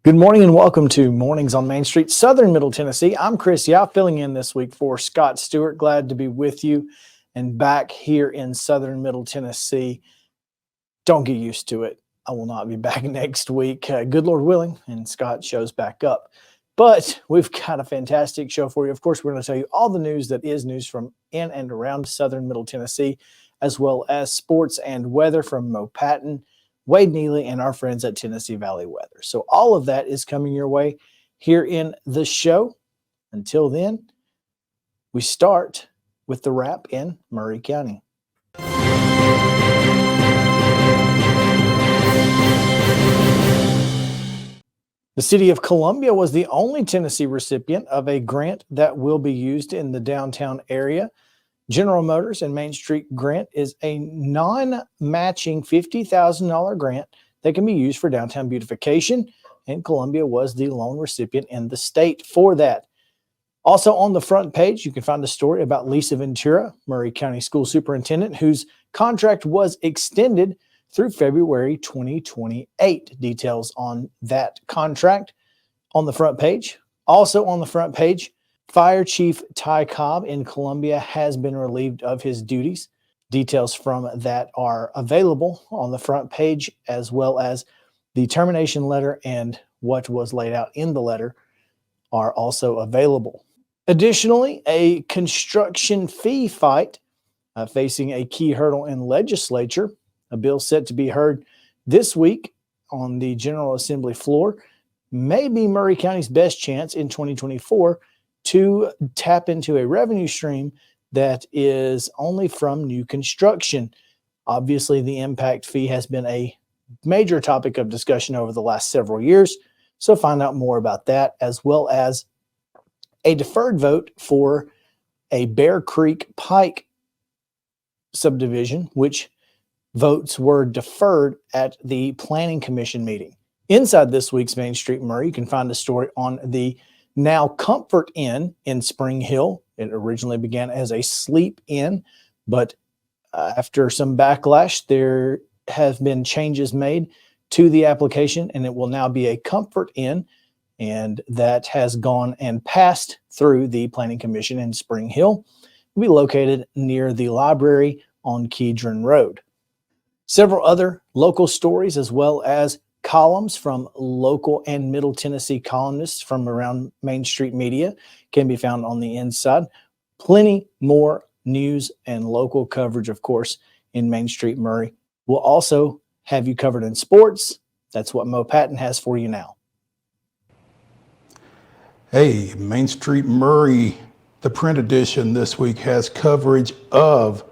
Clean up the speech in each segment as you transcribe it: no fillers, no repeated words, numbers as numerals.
Good morning and welcome to Mornings on Main Street, Southern Middle Tennessee. I'm Chris Yow, filling in this week for Scott Stewart. Glad to be with you and back here in Southern Middle Tennessee. Don't get used to it. I will not be back next week. Good Lord willing, and Scott shows back up. But we've got a fantastic show for you. Of course, we're going to tell you all the news that is news from in and around Southern Middle Tennessee, as well as sports and weather from Patton, Wade Neely, and our friends at Tennessee Valley Weather. So all of that is coming your way here in the show. Until then, we start with the wrap in Maury County. The city of Columbia was the only Tennessee recipient of a grant that will be used in the downtown area. General Motors and Main Street grant is a non-matching $50,000 grant that can be used for downtown beautification, and Columbia was the lone recipient in the state for that. Also on the front page, you can find a story about Lisa Ventura, Maury County School Superintendent, whose contract was extended through February 2028. Details on that contract on the front page. Also on the front page, Fire Chief Ty Cobb in Columbia has been relieved of his duties. Details from that are available on the front page, as well as the termination letter and what was laid out in the letter are also available. Additionally, a construction fee fight facing a key hurdle in legislature. A bill set to be heard this week on the General Assembly floor may be Maury County's best chance in 2024 to tap into a revenue stream that is only from new construction. Obviously, the impact fee has been a major topic of discussion over the last several years. So find out more about that, as well as a deferred vote for a Bear Creek Pike subdivision, which votes were deferred at the Planning Commission meeting. Inside this week's Main Street Maury, you can find a story on the now Comfort Inn in Spring Hill. It originally began as a sleep inn, but after some backlash, there have been changes made to the application, and it will now be a Comfort Inn, and that has gone and passed through the Planning Commission in Spring Hill. It will be located near the library on Kedron Road. Several other local stories, as well as columns from local and Middle Tennessee columnists from around Main Street Media, can be found on the inside. Plenty more news and local coverage, of course, in Main Street Maury. We'll also have you covered in sports. That's what Mo Patton has for you now. Hey, Main Street Maury, the print edition this week has coverage of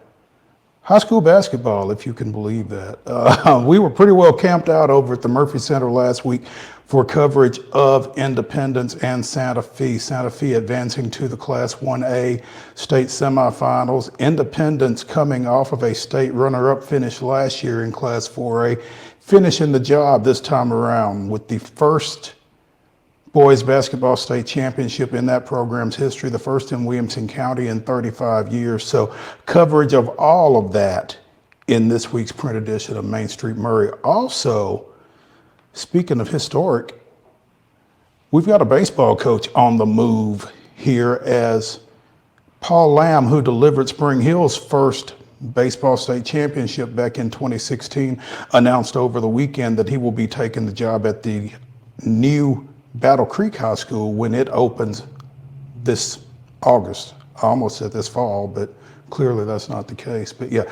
high school basketball, if you can believe that. We were pretty well camped out over at the Murphy Center last week for coverage of Independence and Santa Fe. Santa Fe advancing to the Class 1A state semifinals. Independence coming off of a state runner-up finish last year in Class 4A, finishing the job this time around with the first boys basketball state championship in that program's history, the first in Williamson County in 35 years. So coverage of all of that in this week's print edition of Main Street Maury. Also, speaking of historic, we've got a baseball coach on the move here as Paul Lamb, who delivered Spring Hill's first baseball state championship back in 2016, announced over the weekend that he will be taking the job at the new Battle Creek High School when it opens this August. I almost said this fall, but clearly that's not the case. But yeah,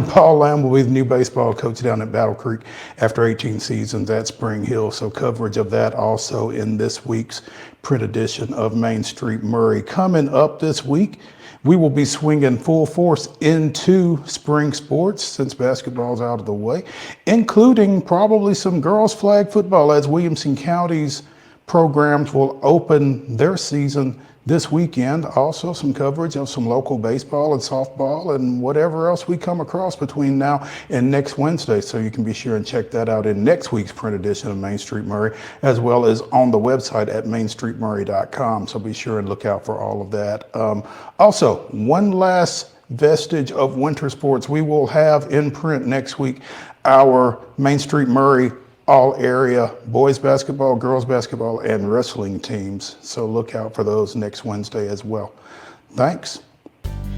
Paul Lamb will be the new baseball coach down at Battle Creek after 18 seasons at Spring Hill. So coverage of that also in this week's print edition of Main Street Maury. Coming up this week, we will be swinging full force into spring sports since basketball's out of the way, including probably some girls flag football as Williamson County's programs will open their season this weekend. Also some coverage of some local baseball and softball and whatever else we come across between now and next Wednesday. So you can be sure and check that out in next week's print edition of Main Street Maury, as well as on the website at mainstreetmaury.com. So be sure and look out for all of that. Also, one last vestige of winter sports. We will have in print next week our Main Street Maury all area boys basketball, girls basketball, and wrestling teams. So look out for those next Wednesday as well. Thanks.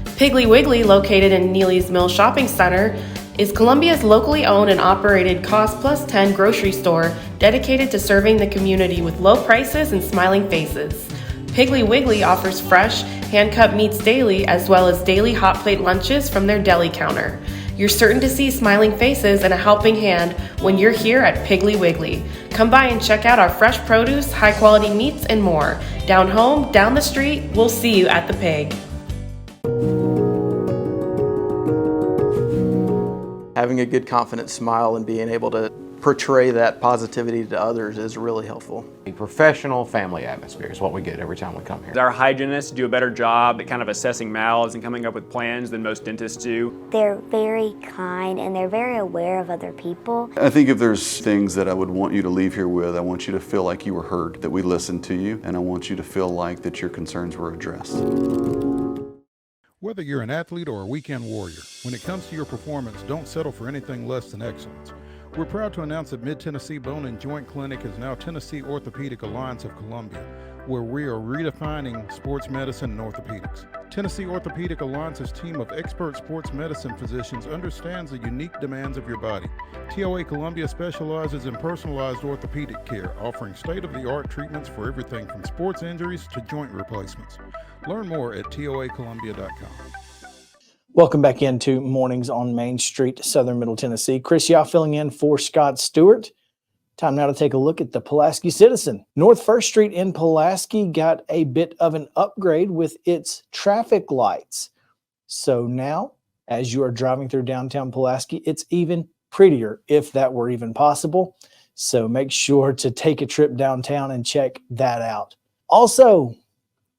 Piggly Wiggly, located in Neely's Mill Shopping Center, is Columbia's locally owned and operated Cost Plus 10 grocery store dedicated to serving the community with low prices and smiling faces. Piggly Wiggly offers fresh, hand-cut meats daily, as well as daily hot plate lunches from their deli counter. You're certain to see smiling faces and a helping hand when you're here at Piggly Wiggly. Come by and check out our fresh produce, high-quality meats, and more. Down home, down the street, we'll see you at the Pig. Having a good, confident smile and being able to portray that positivity to others is really helpful. A professional family atmosphere is what we get every time we come here. Our hygienists do a better job at kind of assessing mouths and coming up with plans than most dentists do. They're very kind and they're very aware of other people. I think if there's things that I would want you to leave here with, I want you to feel like you were heard, that we listened to you, and I want you to feel like that your concerns were addressed. Whether you're an athlete or a weekend warrior, when it comes to your performance, don't settle for anything less than excellence. We're proud to announce that Mid-Tennessee Bone and Joint Clinic is now Tennessee Orthopedic Alliance of Columbia, where we are redefining sports medicine and orthopedics. Tennessee Orthopedic Alliance's team of expert sports medicine physicians understands the unique demands of your body. TOA Columbia specializes in personalized orthopedic care, offering state-of-the-art treatments for everything from sports injuries to joint replacements. Learn more at toacolumbia.com. Welcome back into Mornings on Main Street, Southern Middle Tennessee. Chris Yow filling in for Scott Stewart. Time now to take a look at the Pulaski Citizen. North 1st Street in Pulaski got a bit of an upgrade with its traffic lights. So now, as you are driving through downtown Pulaski, it's even prettier, if that were even possible. So make sure to take a trip downtown and check that out. Also,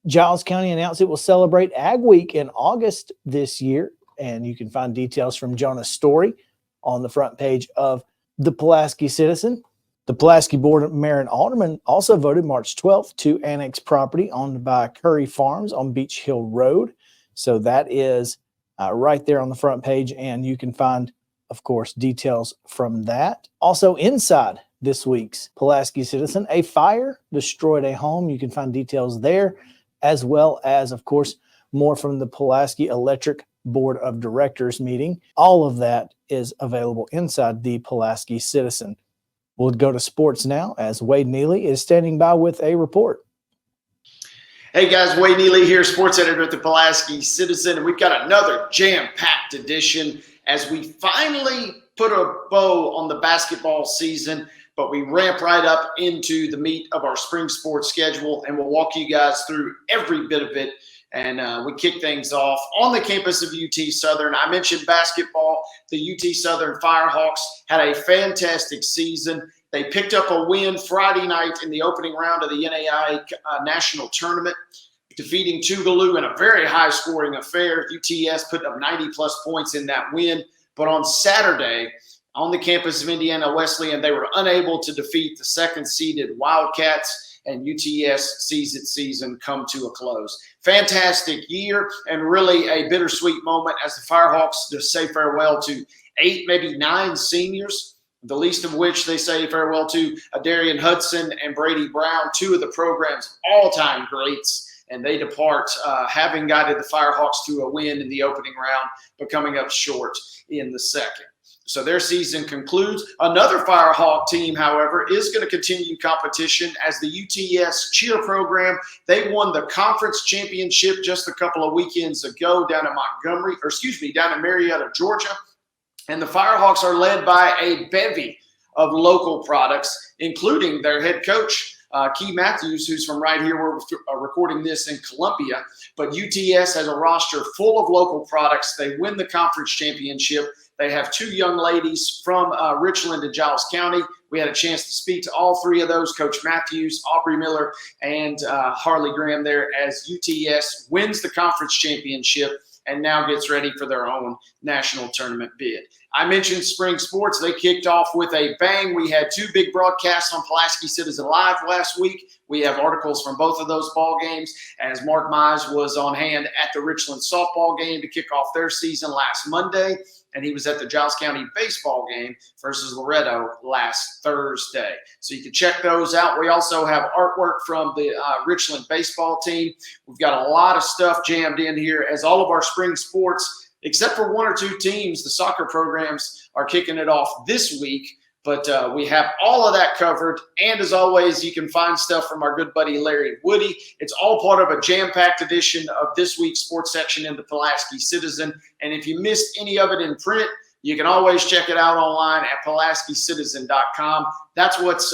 Giles County announced it will celebrate Ag Week in August this year, and you can find details from Jonah's story on the front page of the Pulaski Citizen. The Pulaski Board of Mayor and Aldermen also voted March 12th to annex property owned by Curry Farms on Beach Hill Road. So that is right there on the front page, and you can find, of course, details from that. Also inside this week's Pulaski Citizen, a fire destroyed a home. You can find details there, as well as, of course, more from the Pulaski Electric Board of Directors meeting. All of that is available inside the Pulaski Citizen. We'll go to sports now, as Wade Neely is standing by with a report. Hey guys, Wade Neely here, sports editor at the Pulaski Citizen, and we've got another jam-packed edition as we finally put a bow on the basketball season, but we ramp right up into the meat of our spring sports schedule, and we'll walk you guys through every bit of it. And we kick things off on the campus of UT Southern. I mentioned basketball. The UT Southern Firehawks had a fantastic season. They picked up a win Friday night in the opening round of the NAIA National Tournament, defeating Tougaloo in a very high-scoring affair. UTS put up 90-plus points in that win. But on Saturday, on the campus of Indiana Wesleyan, they were unable to defeat the second-seeded Wildcats, and UTS sees its season come to a close. Fantastic year, and really a bittersweet moment as the Firehawks just say farewell to 8, maybe 9 seniors, the least of which they say farewell to Darian Hudson and Brady Brown, 2 of the program's all-time greats, and they depart having guided the Firehawks to a win in the opening round, but coming up short in the second. So their season concludes. Another Firehawk team, however, is going to continue competition as the UTS cheer program. They won the conference championship just a couple of weekends ago down in Marietta, Georgia. And the Firehawks are led by a bevy of local products, including their head coach, Key Matthews, who's from right here. We're recording this in Columbia. But UTS has a roster full of local products. They win the conference championship. They have 2 young ladies from Richland and Giles County. We had a chance to speak to all 3 of those, Coach Matthews, Aubrey Miller, and Harley Graham there, as UTS wins the conference championship and now gets ready for their own national tournament bid. I mentioned spring sports. They kicked off with a bang. We had 2 big broadcasts on Pulaski Citizen Live last week. We have articles from both of those ball games, as Mark Mize was on hand at the Richland softball game to kick off their season last Monday, and he was at the Giles County baseball game versus Loretto last Thursday. So you can check those out. We also have artwork from the Richland baseball team. We've got a lot of stuff jammed in here, as all of our spring sports, except for one or two teams, the soccer programs are kicking it off this week. But we have all of that covered. And as always, you can find stuff from our good buddy Larry Woody. It's all part of a jam-packed edition of this week's sports section in the Pulaski Citizen. And if you missed any of it in print, you can always check it out online at PulaskiCitizen.com. That's what's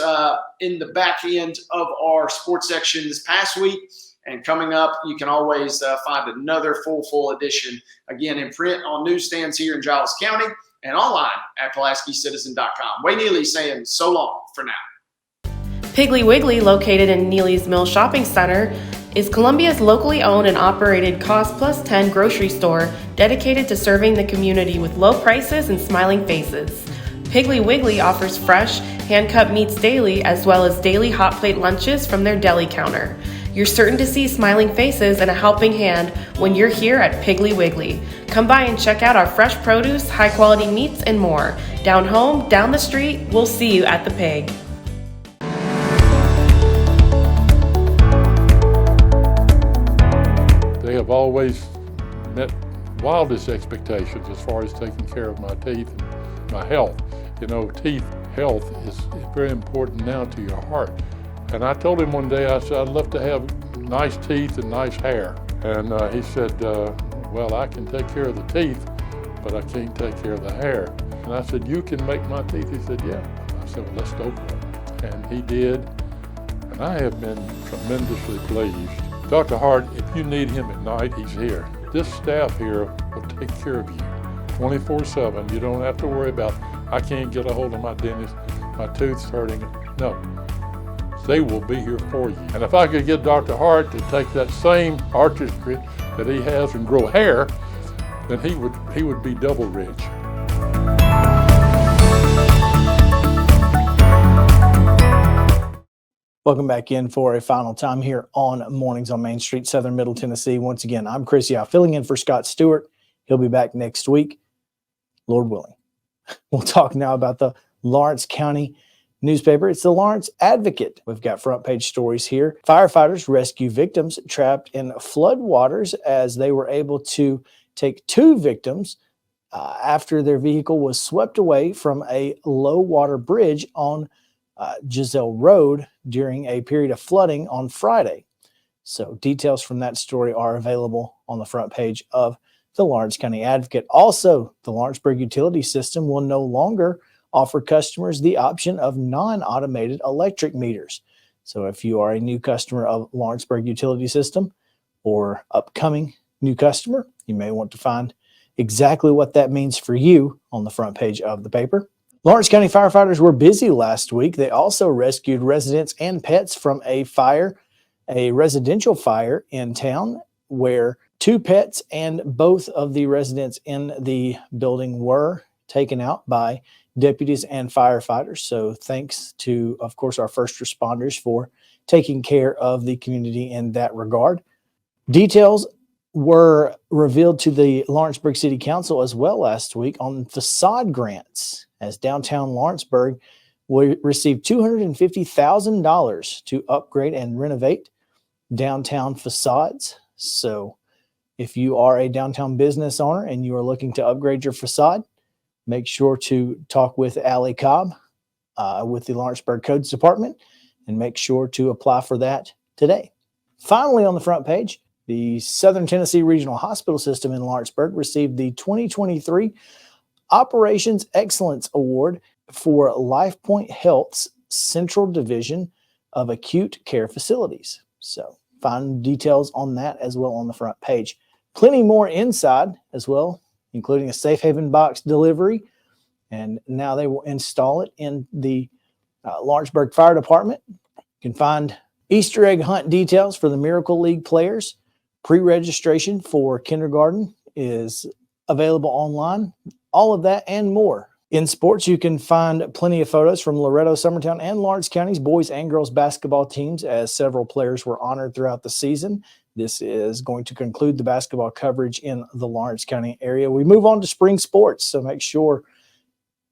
in the back end of our sports section this past week. And coming up, you can always find another full edition, again, in print on newsstands here in Giles County, and online at PulaskiCitizen.com. Wayne Neely saying so long for now. Piggly Wiggly, located in Neely's Mill Shopping Center, is Columbia's locally owned and operated Cost Plus 10 grocery store dedicated to serving the community with low prices and smiling faces. Piggly Wiggly offers fresh, hand-cut meats daily, as well as daily hot plate lunches from their deli counter. You're certain to see smiling faces and a helping hand when you're here at Piggly Wiggly. Come by and check out our fresh produce, high-quality meats, and more. Down home, down the street, we'll see you at the Pig. They have always met wildest expectations as far as taking care of my teeth and my health. You know, teeth health is very important now to your heart. And I told him one day, I said, I'd love to have nice teeth and nice hair. And he said, well, I can take care of the teeth, but I can't take care of the hair. And I said, you can make my teeth? He said, yeah. I said, well, let's go for it. And he did. And I have been tremendously pleased. Dr. Hart, if you need him at night, he's here. This staff here will take care of you 24/7. You don't have to worry about, I can't get a hold of my dentist, my tooth's hurting. No. They will be here for you. And if I could get Dr. Hart to take that same artistry that he has and grow hair, then he would be double rich. Welcome back in for a final time here on Mornings on Main Street, Southern Middle Tennessee. Once again, I'm Chris Yow, filling in for Scott Stewart. He'll be back next week, Lord willing. We'll talk now about the Lawrence County newspaper. It's the Lawrence Advocate. We've got front page stories here. Firefighters rescue victims trapped in flood waters as they were able to take two victims after their vehicle was swept away from a low water bridge on Giselle Road during a period of flooding on Friday. So details from that story are available on the front page of the Lawrence County Advocate. Also, the Lawrenceburg utility system will no longer offer customers the option of non-automated electric meters. So if you are a new customer of Lawrenceburg Utility System or upcoming new customer, you may want to find exactly what that means for you on the front page of the paper. Lawrence County firefighters were busy last week. They also rescued residents and pets from a fire, a residential fire in town, where two pets and both of the residents in the building were taken out by deputies and firefighters. So thanks to, of course, our first responders for taking care of the community in that regard. Details were revealed to the Lawrenceburg City Council as well last week on facade grants, as downtown Lawrenceburg received $250,000 to upgrade and renovate downtown facades. So if you are a downtown business owner and you are looking to upgrade your facade, make sure to talk with Allie Cobb with the Lawrenceburg Codes Department and make sure to apply for that today. Finally, on the front page, the Southern Tennessee Regional Hospital System in Lawrenceburg received the 2023 Operations Excellence Award for LifePoint Health's Central Division of Acute Care Facilities. So find details on that as well on the front page. Plenty more inside as well, including a safe haven box delivery. And now they will install it in the Lawrenceburg Fire Department. You can find Easter egg hunt details for the Miracle League players. Pre-registration for kindergarten is available online. All of that and more In sports, you can find plenty of photos from Loretto, Summertown, and Lawrence County's boys and girls basketball teams as several players were honored throughout the season. This is going to conclude the basketball coverage in the Lawrence County area. We move on to spring sports, so make sure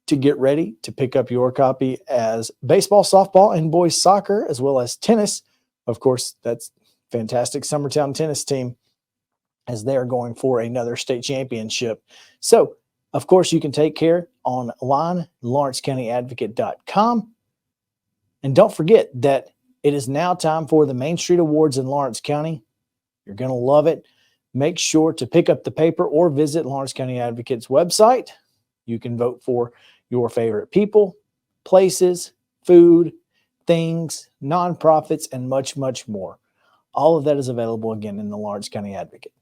to get ready to pick up your copy as baseball, softball, and boys soccer, as well as tennis. Of course, that's fantastic Summertown tennis team as they're going for another state championship. So, of course, you can take care online, lawrencecountyadvocate.com. And don't forget that it is now time for the Main Street Awards in Lawrence County. You're going to love it. Make sure to pick up the paper or visit Lawrence County Advocate's website. You can vote for your favorite people, places, food, things, nonprofits, and much, much more. All of that is available again in the Lawrence County Advocate.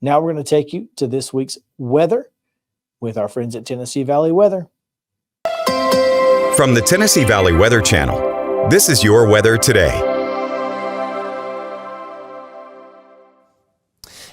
Now we're going to take you to this week's weather with our friends at Tennessee Valley Weather. From the Tennessee Valley Weather Channel, this is your weather today.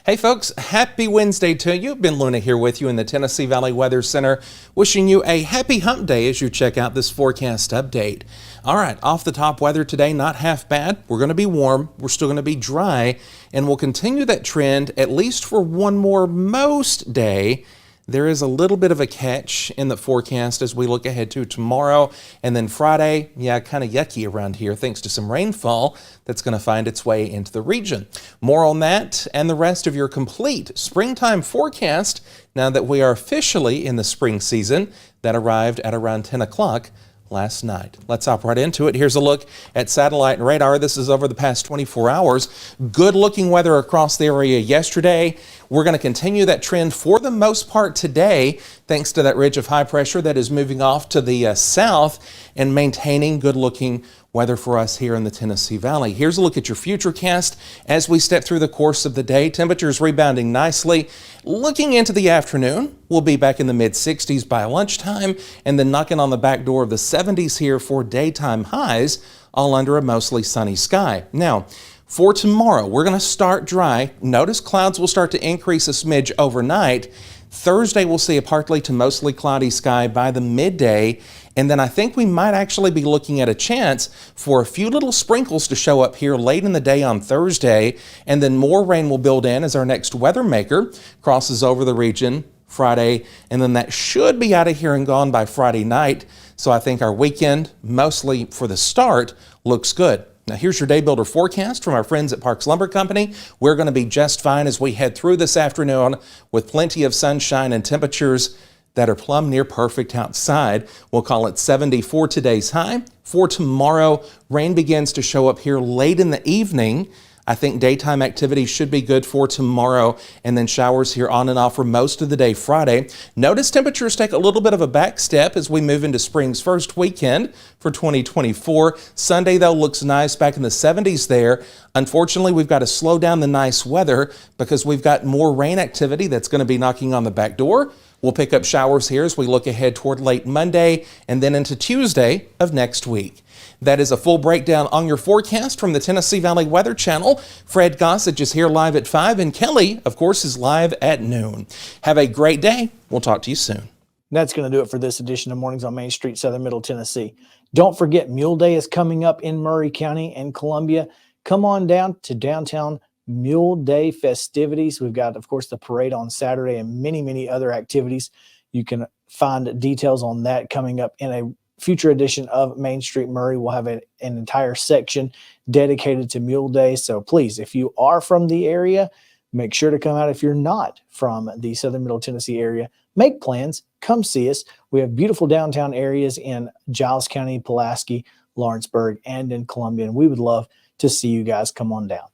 Hey folks, happy Wednesday to you. Ben Luna here with you in the Tennessee Valley Weather Center, wishing you a happy hump day as you check out this forecast update. All right, off the top weather today, not half bad. We're going to be warm, we're still going to be dry, and we'll continue that trend at least for one more most day. There is a little bit of a catch in the forecast as we look ahead to tomorrow and then Friday. Yeah, kind of yucky around here thanks to some rainfall that's going to find its way into the region. More on that and the rest of your complete springtime forecast now that we are officially in the spring season that arrived at around 10 o'clock last night. Let's hop right into it. Here's a look at satellite and radar. This is over the past 24 hours. Good looking weather across the area yesterday. We're going to continue that trend for the most part today, thanks to that ridge of high pressure that is moving off to the south and maintaining good looking weather for us here in the Tennessee Valley. Here's a look at your futurecast as we step through the course of the day. Temperatures rebounding nicely. Looking into the afternoon, we'll be back in the mid-60s by lunchtime and then knocking on the back door of the 70s here for daytime highs, all under a mostly sunny sky. Now, for tomorrow, we're going to start dry. Notice clouds will start to increase a smidge overnight. Thursday, we'll see a partly to mostly cloudy sky by the midday. And then I think we might actually be looking at a chance for a few little sprinkles to show up here late in the day on Thursday. And then more rain will build in as our next weather maker crosses over the region Friday. And then that should be out of here and gone by Friday night. So I think our weekend, mostly for the start, looks good. Now here's your day builder forecast from our friends at Parks Lumber Company. We're going to be just fine as we head through this afternoon with plenty of sunshine and temperatures that are plumb near perfect outside. We'll call it 70 for today's high. For tomorrow, rain begins to show up here late in the evening. I think daytime activity should be good for tomorrow, and then showers here on and off for most of the day Friday. Notice temperatures take a little bit of a back step as we move into spring's first weekend for 2024. Sunday, though, looks nice back in the 70s there. Unfortunately, we've got to slow down the nice weather because we've got more rain activity that's going to be knocking on the back door. We'll pick up showers here as we look ahead toward late Monday and then into Tuesday of next week. That is a full breakdown on your forecast from the Tennessee Valley Weather Channel. Fred Gossage is here live at 5, and Kelly, of course, is live at noon. Have a great day. We'll talk to you soon. That's going to do it for this edition of Mornings on Main Street, Southern Middle Tennessee. Don't forget, Mule Day is coming up in Maury County and Columbia. Come on down to downtown Mule Day festivities. We've got, of course, the parade on Saturday and many, many other activities. You can find details on that coming up in a future edition of Main Street Maury. We'll have an entire section dedicated to Mule Day. So please, if you are from the area, make sure to come out. If you're not from the Southern Middle Tennessee area, make plans. Come see us. We have beautiful downtown areas in Giles County, Pulaski, Lawrenceburg, and in Columbia. And we would love to see you guys come on down.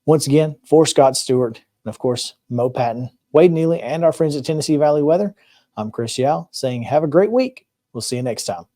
Once again, for Scott Stewart, and of course, Mo Patton, Wade Neely, and our friends at Tennessee Valley Weather, I'm Chris Yow saying have a great week. We'll see you next time.